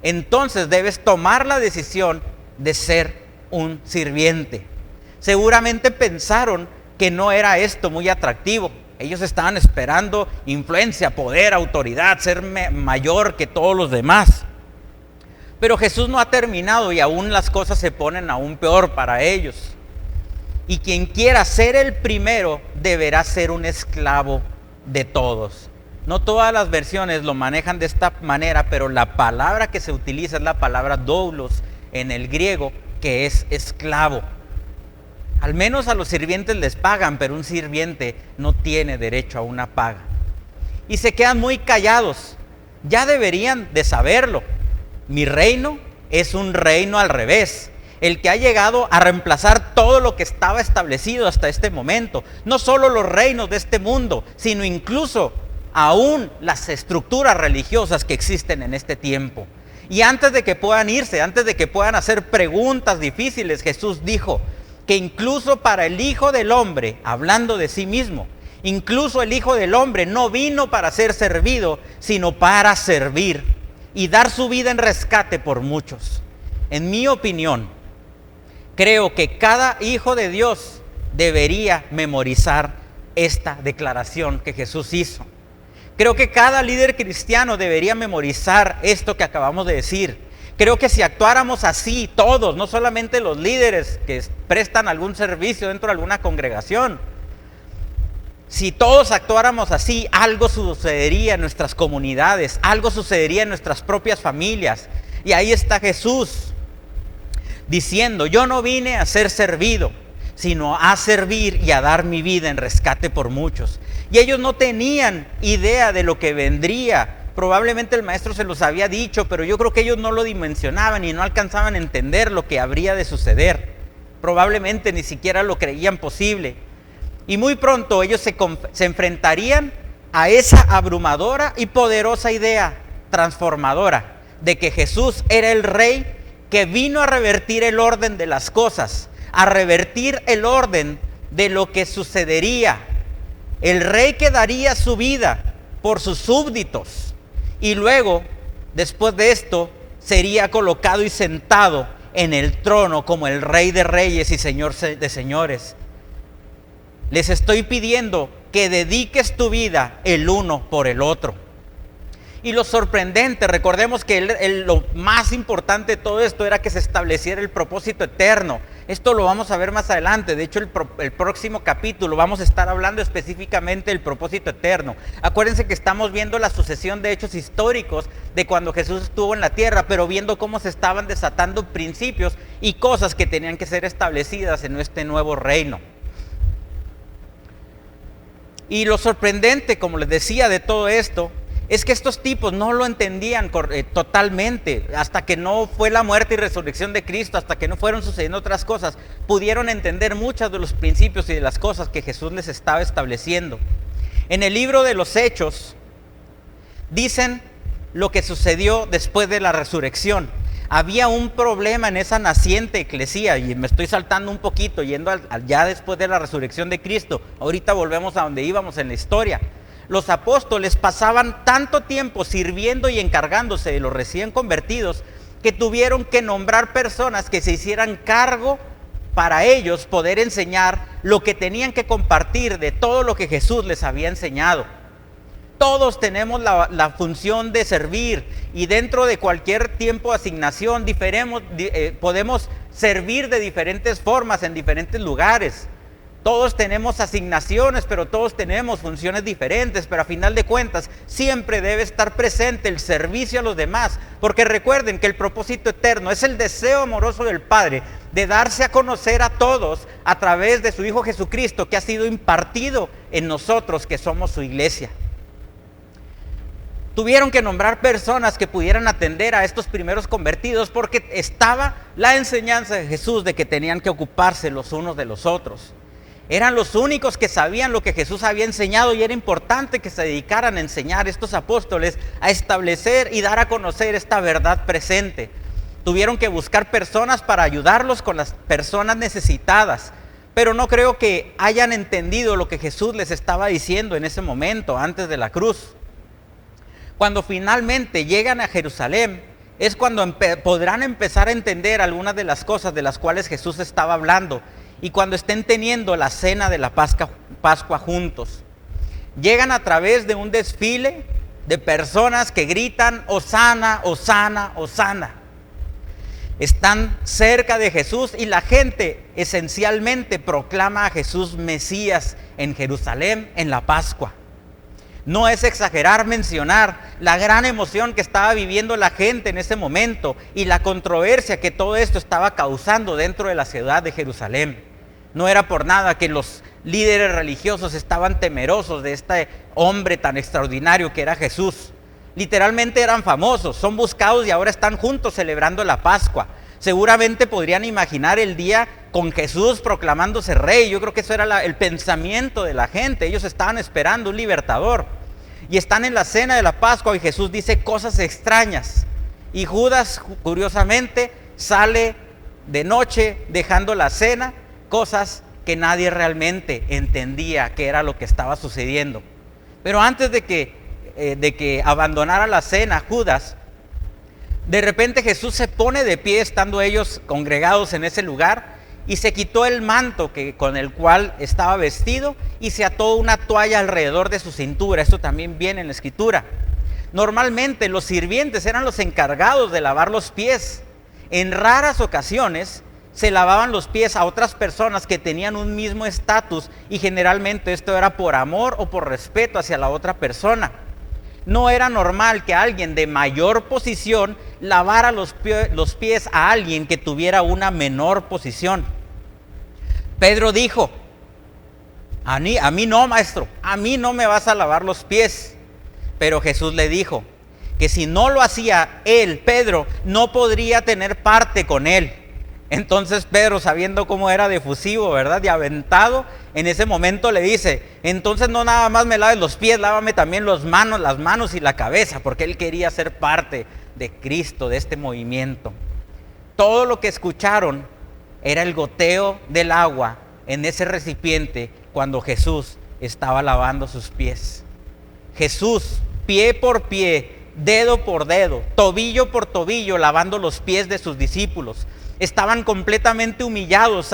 entonces debes tomar la decisión de ser un sirviente. Seguramente pensaron que no era esto muy atractivo. Ellos estaban esperando influencia, poder, autoridad, ser mayor que todos los demás. Pero Jesús no ha terminado y aún las cosas se ponen aún peor para ellos. Y quien quiera ser el primero deberá ser un esclavo de todos. No todas las versiones lo manejan de esta manera, pero la palabra que se utiliza es la palabra doulos en el griego, que es esclavo. Al menos a los sirvientes les pagan, pero un sirviente no tiene derecho a una paga. Y se quedan muy callados. Ya deberían de saberlo. Mi reino es un reino al revés. El que ha llegado a reemplazar todo lo que estaba establecido hasta este momento. No solo los reinos de este mundo, sino incluso aún las estructuras religiosas que existen en este tiempo. Y antes de que puedan irse, antes de que puedan hacer preguntas difíciles, Jesús dijo que incluso para el Hijo del Hombre, hablando de sí mismo, incluso el Hijo del Hombre no vino para ser servido, sino para servir y dar su vida en rescate por muchos. En mi opinión, creo que cada hijo de Dios debería memorizar esta declaración que Jesús hizo. Creo que cada líder cristiano debería memorizar esto que acabamos de decir. Creo que si actuáramos así todos, no solamente los líderes que prestan algún servicio dentro de alguna congregación, si todos actuáramos así, algo sucedería en nuestras comunidades, algo sucedería en nuestras propias familias. Y ahí está Jesús diciendo, yo no vine a ser servido, sino a servir y a dar mi vida en rescate por muchos. Y ellos no tenían idea de lo que vendría. Probablemente el maestro se los había dicho, pero yo creo que ellos no lo dimensionaban y no alcanzaban a entender lo que habría de suceder. Probablemente ni siquiera lo creían posible. Y muy pronto ellos se enfrentarían a esa abrumadora y poderosa idea transformadora de que Jesús era el Rey que vino a revertir el orden de las cosas, a revertir el orden de lo que sucedería. El Rey que daría su vida por sus súbditos y luego, después de esto, sería colocado y sentado en el trono como el Rey de Reyes y Señor de Señores. Les estoy pidiendo que dediques tu vida el uno por el otro. Y lo sorprendente, recordemos que lo más importante de todo esto era que se estableciera el propósito eterno. Esto lo vamos a ver más adelante. De hecho, el próximo capítulo vamos a estar hablando específicamente del propósito eterno. Acuérdense que estamos viendo la sucesión de hechos históricos de cuando Jesús estuvo en la tierra, pero viendo cómo se estaban desatando principios y cosas que tenían que ser establecidas en este nuevo reino. Y lo sorprendente, como les decía, de todo esto es que estos tipos no lo entendían totalmente, hasta que no fue la muerte y resurrección de Cristo, hasta que no fueron sucediendo otras cosas, pudieron entender muchos de los principios y de las cosas que Jesús les estaba estableciendo. En el libro de los Hechos, dicen lo que sucedió después de la resurrección. Había un problema en esa naciente eclesía, y me estoy saltando un poquito, yendo ya después de la resurrección de Cristo. Ahorita volvemos a donde íbamos en la historia. Los apóstoles pasaban tanto tiempo sirviendo y encargándose de los recién convertidos, que tuvieron que nombrar personas que se hicieran cargo para ellos poder enseñar lo que tenían que compartir de todo lo que Jesús les había enseñado. Todos tenemos la función de servir, y dentro de cualquier tiempo de asignación podemos servir de diferentes formas en diferentes lugares. Todos tenemos asignaciones, pero todos tenemos funciones diferentes, pero a final de cuentas siempre debe estar presente el servicio a los demás, porque recuerden que el propósito eterno es el deseo amoroso del Padre de darse a conocer a todos a través de su Hijo Jesucristo, que ha sido impartido en nosotros, que somos su iglesia. Tuvieron que nombrar personas que pudieran atender a estos primeros convertidos, porque estaba la enseñanza de Jesús de que tenían que ocuparse los unos de los otros. Eran los únicos que sabían lo que Jesús había enseñado, y era importante que se dedicaran a enseñar estos apóstoles a establecer y dar a conocer esta verdad presente. Tuvieron que buscar personas para ayudarlos con las personas necesitadas, pero no creo que hayan entendido lo que Jesús les estaba diciendo en ese momento, antes de la cruz. Cuando finalmente llegan a Jerusalén, es cuando podrán empezar a entender algunas de las cosas de las cuales Jesús estaba hablando, y cuando estén teniendo la cena de la Pascua juntos. Llegan a través de un desfile de personas que gritan: Hosana, Hosana, Hosana. Están cerca de Jesús, y la gente esencialmente proclama a Jesús Mesías en Jerusalén en la Pascua. No es exagerar mencionar la gran emoción que estaba viviendo la gente en ese momento, y la controversia que todo esto estaba causando dentro de la ciudad de Jerusalén. No era por nada que los líderes religiosos estaban temerosos de este hombre tan extraordinario que era Jesús. Literalmente eran famosos, son buscados, y ahora están juntos celebrando la Pascua. Seguramente podrían imaginar el día con Jesús proclamándose rey. Yo creo que eso era el pensamiento de la gente. Ellos estaban esperando un libertador, y están en la cena de la Pascua, y Jesús dice cosas extrañas, y Judas, curiosamente, sale de noche dejando la cena, cosas que nadie realmente entendía que era lo que estaba sucediendo. Pero antes de que abandonara la cena Judas, de repente Jesús se pone de pie, estando ellos congregados en ese lugar, y se quitó el manto con el cual estaba vestido, y se ató una toalla alrededor de su cintura. Esto también viene en la Escritura. Normalmente los sirvientes eran los encargados de lavar los pies. En raras ocasiones se lavaban los pies a otras personas que tenían un mismo estatus, y generalmente esto era por amor o por respeto hacia la otra persona. No era normal que alguien de mayor posición lavara los pies a alguien que tuviera una menor posición. Pedro dijo: a mí no, maestro, a mí no me vas a lavar los pies. Pero Jesús le dijo que si no lo hacía él, Pedro, no podría tener parte con él. Entonces Pedro, sabiendo cómo era de efusivo, ¿verdad?, de aventado, en ese momento le dice: entonces no nada más me laves los pies, lávame también las manos y la cabeza, porque él quería ser parte de Cristo, de este movimiento. Todo lo que escucharon era el goteo del agua en ese recipiente cuando Jesús estaba lavando sus pies. Jesús, pie por pie, dedo por dedo, tobillo por tobillo, lavando los pies de sus discípulos. Estaban completamente humillados,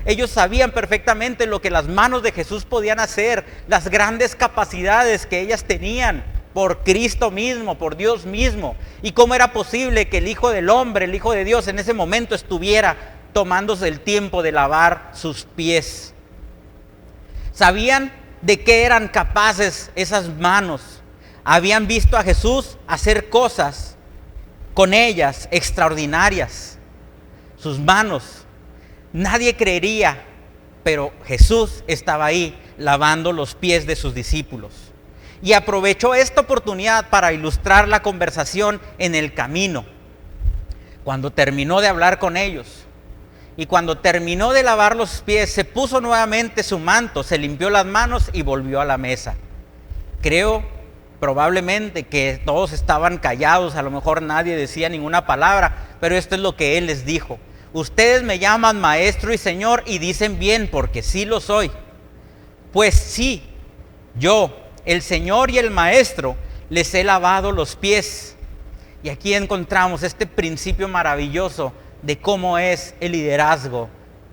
ellos sabían perfectamente lo que las manos de Jesús podían hacer, las grandes capacidades que ellas tenían por Cristo mismo, por Dios mismo, y cómo era posible que el Hijo del Hombre, el Hijo de Dios, en ese momento estuviera tomándose el tiempo de lavar sus pies. Sabían de qué eran capaces esas manos. Habían visto a Jesús hacer cosas con ellas extraordinarias. Sus manos, nadie creería, pero Jesús estaba ahí lavando los pies de sus discípulos. y aprovechó esta oportunidad para ilustrar la conversación en el camino. Cuando terminó de hablar con ellos y cuando terminó de lavar los pies, se puso nuevamente su manto, se limpió las manos y volvió a la mesa. Creo probablemente que todos estaban callados, a lo mejor nadie decía ninguna palabra, pero esto es lo que él les dijo: ustedes me llaman maestro y señor y dicen bien, porque sí lo soy. Pues sí, yo, el Señor y el Maestro, les he lavado los pies. Y aquí encontramos este principio maravilloso de cómo es el liderazgo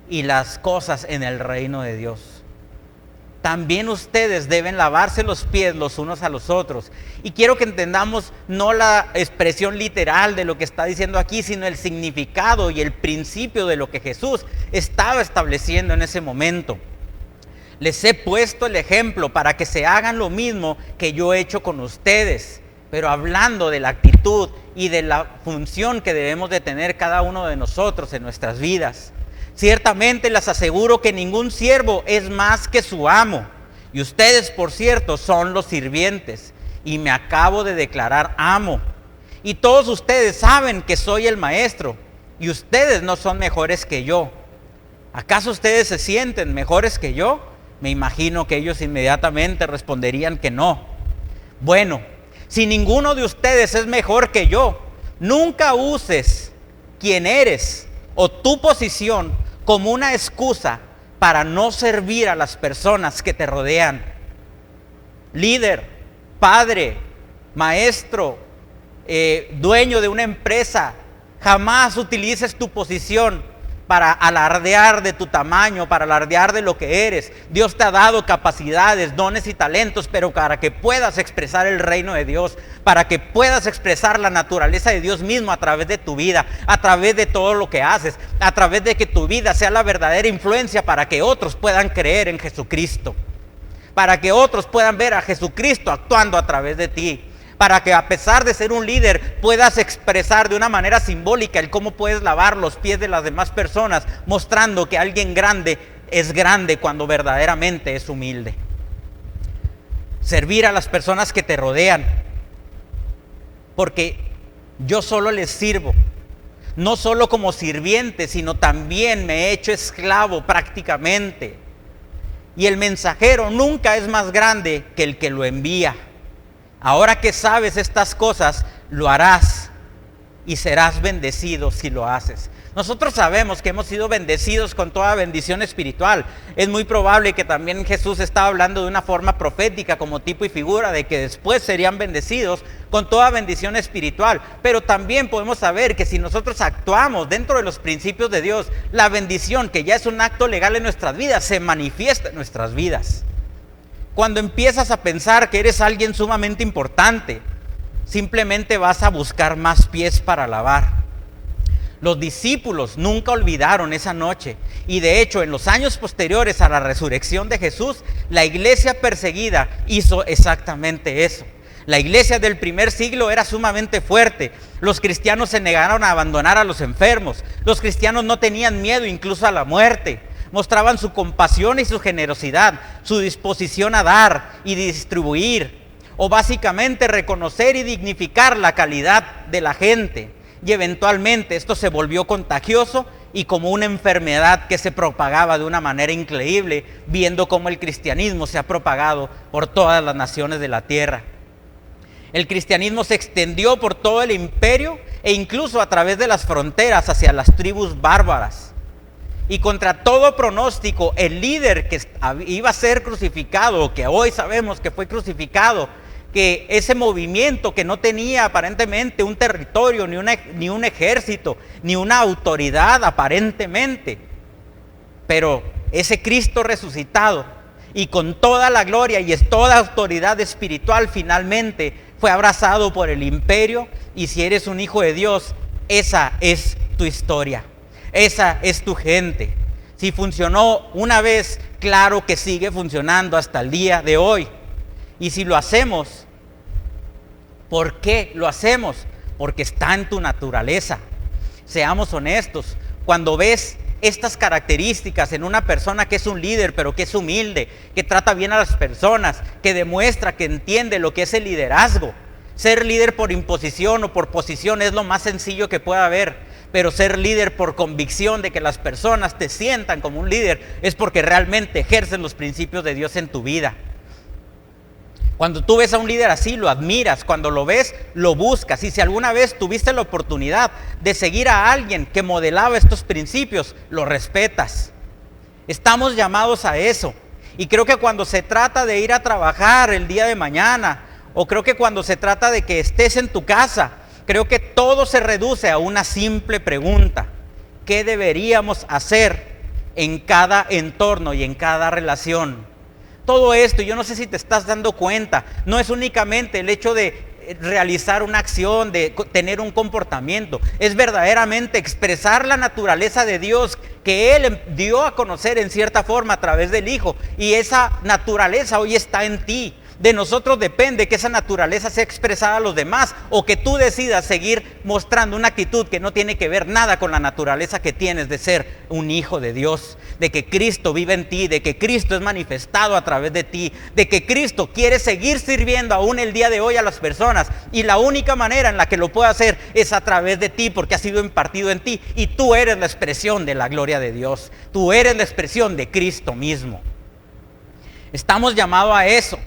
y las cosas en el reino de Dios. También ustedes deben lavarse los pies los unos a los otros. Y quiero que entendamos no la expresión literal de lo que está diciendo aquí, sino el significado y el principio de lo que Jesús estaba estableciendo en ese momento. Les he puesto el ejemplo para que se hagan lo mismo que yo he hecho con ustedes, pero hablando de la actitud y de la función que debemos de tener cada uno de nosotros en nuestras vidas. Ciertamente les aseguro que ningún siervo es más que su amo, y ustedes, por cierto, son los sirvientes, y me acabo de declarar amo. Y todos ustedes saben que soy el maestro, y ustedes no son mejores que yo. ¿Acaso ustedes se sienten mejores que yo? Me imagino que ellos inmediatamente responderían que no. Bueno, si ninguno de ustedes es mejor que yo, nunca uses quién eres o tu posición como una excusa para no servir a las personas que te rodean. Líder, padre, maestro, dueño de una empresa, jamás utilices tu posición para alardear de tu tamaño, para alardear de lo que eres. Dios te ha dado capacidades, dones y talentos, pero para que puedas expresar el reino de Dios, para que puedas expresar la naturaleza de Dios mismo a través de tu vida, a través de todo lo que haces, a través de que tu vida sea la verdadera influencia para que otros puedan creer en Jesucristo, para que otros puedan ver a Jesucristo actuando a través de ti, para que a pesar de ser un líder puedas expresar de una manera simbólica el cómo puedes lavar los pies de las demás personas, mostrando que alguien grande es grande cuando verdaderamente es humilde. Servir a las personas que te rodean, porque yo solo les sirvo, no solo como sirviente, sino también me he hecho esclavo prácticamente. Y el mensajero nunca es más grande que el que lo envía. Ahora que sabes estas cosas, lo harás y serás bendecido si lo haces. Nosotros sabemos que hemos sido bendecidos con toda bendición espiritual. Es muy probable que también Jesús estaba hablando de una forma profética, como tipo y figura, de que después serían bendecidos con toda bendición espiritual. Pero también podemos saber que si nosotros actuamos dentro de los principios de Dios, la bendición, que ya es un acto legal en nuestras vidas, se manifiesta en nuestras vidas. Cuando empiezas a pensar que eres alguien sumamente importante, simplemente vas a buscar más pies para lavar. Los discípulos nunca olvidaron esa noche, y de hecho en los años posteriores a la resurrección de Jesús, la iglesia perseguida hizo exactamente eso. La iglesia del primer siglo era sumamente fuerte. Los cristianos se negaron a abandonar a los enfermos. Los cristianos no tenían miedo incluso a la muerte. Mostraban su compasión y su generosidad, su disposición a dar y distribuir, o básicamente reconocer y dignificar la calidad de la gente. Y eventualmente esto se volvió contagioso y como una enfermedad que se propagaba de una manera increíble, viendo cómo el cristianismo se ha propagado por todas las naciones de la tierra. El cristianismo se extendió por todo el imperio e incluso a través de las fronteras hacia las tribus bárbaras. Y contra todo pronóstico, el líder que iba a ser crucificado, que hoy sabemos que fue crucificado, que ese movimiento que no tenía aparentemente un territorio, ni un ejército, ni una autoridad aparentemente, pero ese Cristo resucitado y con toda la gloria y toda autoridad espiritual finalmente fue abrazado por el imperio. Y si eres un hijo de Dios, esa es tu historia. Esa es tu gente. Si funcionó una vez, claro que sigue funcionando hasta el día de hoy. Y si lo hacemos, ¿por qué lo hacemos? Porque está en tu naturaleza. Seamos honestos, cuando ves estas características en una persona que es un líder, pero que es humilde, que trata bien a las personas, que demuestra que entiende lo que es el liderazgo. Ser líder por imposición o por posición es lo más sencillo que pueda haber, pero ser líder por convicción de que las personas te sientan como un líder es porque realmente ejerces los principios de Dios en tu vida. Cuando tú ves a un líder así, lo admiras. Cuando lo ves, lo buscas. Y si alguna vez tuviste la oportunidad de seguir a alguien que modelaba estos principios, lo respetas. Estamos llamados a eso. Y creo que cuando se trata de ir a trabajar el día de mañana, o creo que cuando se trata de que estés en tu casa, creo que todo se reduce a una simple pregunta: ¿qué deberíamos hacer en cada entorno y en cada relación? Todo esto, yo no sé si te estás dando cuenta, no es únicamente el hecho de realizar una acción, de tener un comportamiento, es verdaderamente expresar la naturaleza de Dios que Él dio a conocer en cierta forma a través del Hijo, y esa naturaleza hoy está en ti. De nosotros depende que esa naturaleza sea expresada a los demás, o que tú decidas seguir mostrando una actitud que no tiene que ver nada con la naturaleza que tienes de ser un hijo de Dios, de que Cristo vive en ti, de que Cristo es manifestado a través de ti, de que Cristo quiere seguir sirviendo aún el día de hoy a las personas, y la única manera en la que lo puede hacer es a través de ti, porque ha sido impartido en ti, y tú eres la expresión de la gloria de Dios, tú eres la expresión de Cristo mismo. Estamos llamados a eso.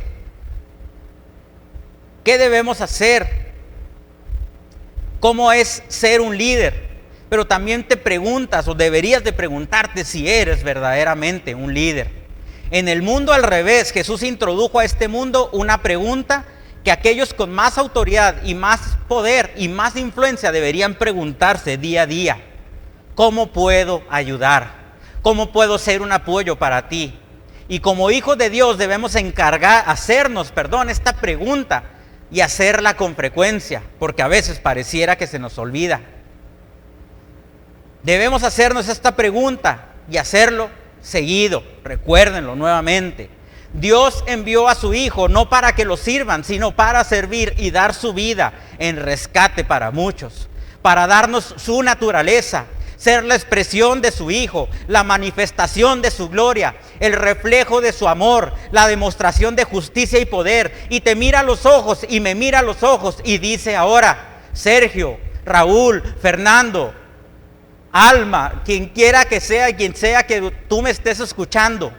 ¿Qué debemos hacer? ¿Cómo es ser un líder? Pero también te preguntas, o deberías de preguntarte, si eres verdaderamente un líder. En el mundo al revés, Jesús introdujo a este mundo una pregunta que aquellos con más autoridad y más poder y más influencia deberían preguntarse día a día: ¿cómo puedo ayudar? ¿Cómo puedo ser un apoyo para ti? Y como hijos de Dios debemos hacernos esta pregunta, y hacerla con frecuencia, porque a veces pareciera que se nos olvida. Debemos hacernos esta pregunta y hacerlo seguido. Recuérdenlo nuevamente. Dios envió a su Hijo no para que lo sirvan, sino para servir y dar su vida en rescate para muchos, para darnos su naturaleza, ser la expresión de su Hijo, la manifestación de su gloria, el reflejo de su amor, la demostración de justicia y poder. Y te mira a los ojos y me mira a los ojos y dice ahora: Sergio, Raúl, Fernando, Alma, quien quiera que sea y quien sea que tú me estés escuchando,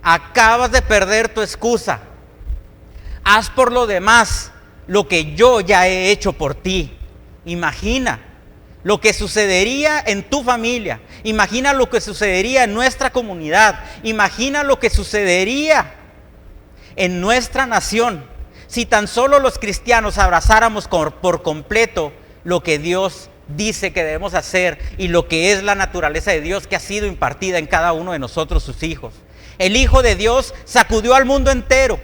acabas de perder tu excusa. Haz por lo demás lo que yo ya he hecho por ti. Imagina lo que sucedería en tu familia, imagina lo que sucedería en nuestra comunidad, imagina lo que sucedería en nuestra nación si tan solo los cristianos abrazáramos por completo lo que Dios dice que debemos hacer y lo que es la naturaleza de Dios que ha sido impartida en cada uno de nosotros, sus hijos. El Hijo de Dios sacudió al mundo entero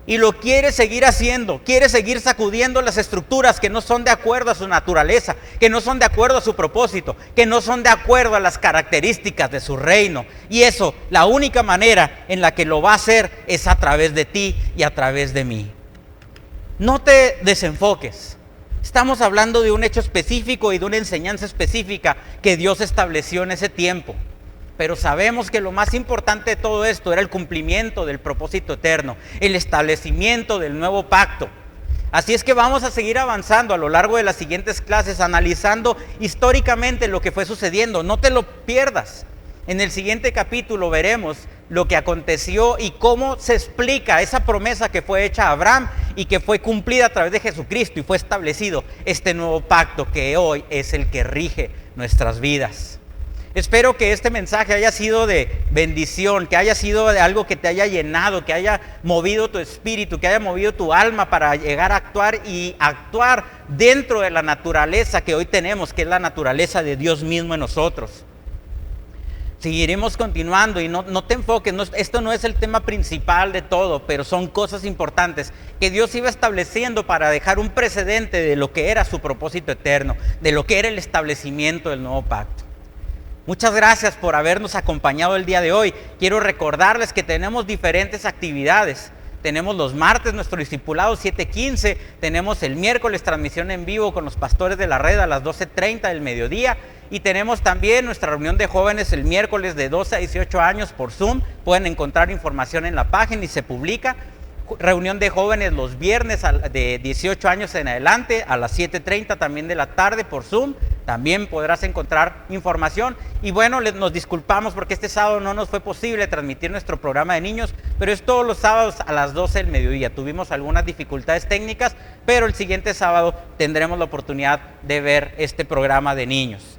y lo quiere seguir haciendo, quiere seguir sacudiendo las estructuras que no son de acuerdo a su naturaleza, que no son de acuerdo a su propósito, que no son de acuerdo a las características de su reino. Y eso, la única manera en la que lo va a hacer es a través de ti y a través de mí. No te desenfoques. Estamos hablando de un hecho específico y de una enseñanza específica que Dios estableció en ese tiempo. Pero sabemos que lo más importante de todo esto era el cumplimiento del propósito eterno, el establecimiento del nuevo pacto. Así es que vamos a seguir avanzando a lo largo de las siguientes clases, analizando históricamente lo que fue sucediendo. No te lo pierdas. En el siguiente capítulo veremos lo que aconteció y cómo se explica esa promesa que fue hecha a Abraham y que fue cumplida a través de Jesucristo, y fue establecido este nuevo pacto que hoy es el que rige nuestras vidas. Espero que este mensaje haya sido de bendición, que haya sido de algo que te haya llenado, que haya movido tu espíritu, que haya movido tu alma para llegar a actuar y actuar dentro de la naturaleza que hoy tenemos, que es la naturaleza de Dios mismo en nosotros. Seguiremos continuando y no te enfoques, esto no es el tema principal de todo, pero son cosas importantes que Dios iba estableciendo para dejar un precedente de lo que era su propósito eterno, de lo que era el establecimiento del nuevo pacto. Muchas gracias por habernos acompañado el día de hoy. Quiero recordarles que tenemos diferentes actividades. tenemos los martes nuestro discipulado 7:15, tenemos el miércoles transmisión en vivo con los pastores de la red a las 12:30 del mediodía, y tenemos también nuestra reunión de jóvenes el miércoles de 12 a 18 años por Zoom. Pueden encontrar información en la página y se publica. Reunión de jóvenes los viernes de 18 años en adelante a las 7:30 también de la tarde por Zoom. También podrás encontrar información. Y bueno, nos disculpamos porque este sábado no nos fue posible transmitir nuestro programa de niños, pero es todos los sábados a las 12 del mediodía. Tuvimos algunas dificultades técnicas, pero el siguiente sábado tendremos la oportunidad de ver este programa de niños.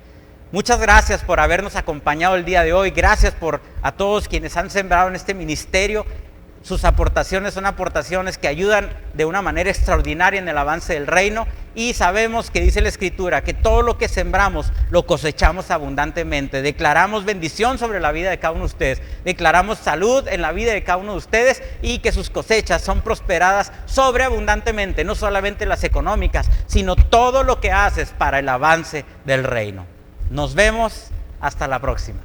Muchas gracias por habernos acompañado el día de hoy. Gracias a todos quienes han sembrado en este ministerio. Sus aportaciones son aportaciones que ayudan de una manera extraordinaria en el avance del reino, y sabemos que dice la Escritura que todo lo que sembramos lo cosechamos abundantemente. Declaramos bendición sobre la vida de cada uno de ustedes, declaramos salud en la vida de cada uno de ustedes, y que sus cosechas son prosperadas sobreabundantemente, no solamente las económicas, sino todo lo que haces para el avance del reino. Nos vemos, hasta la próxima.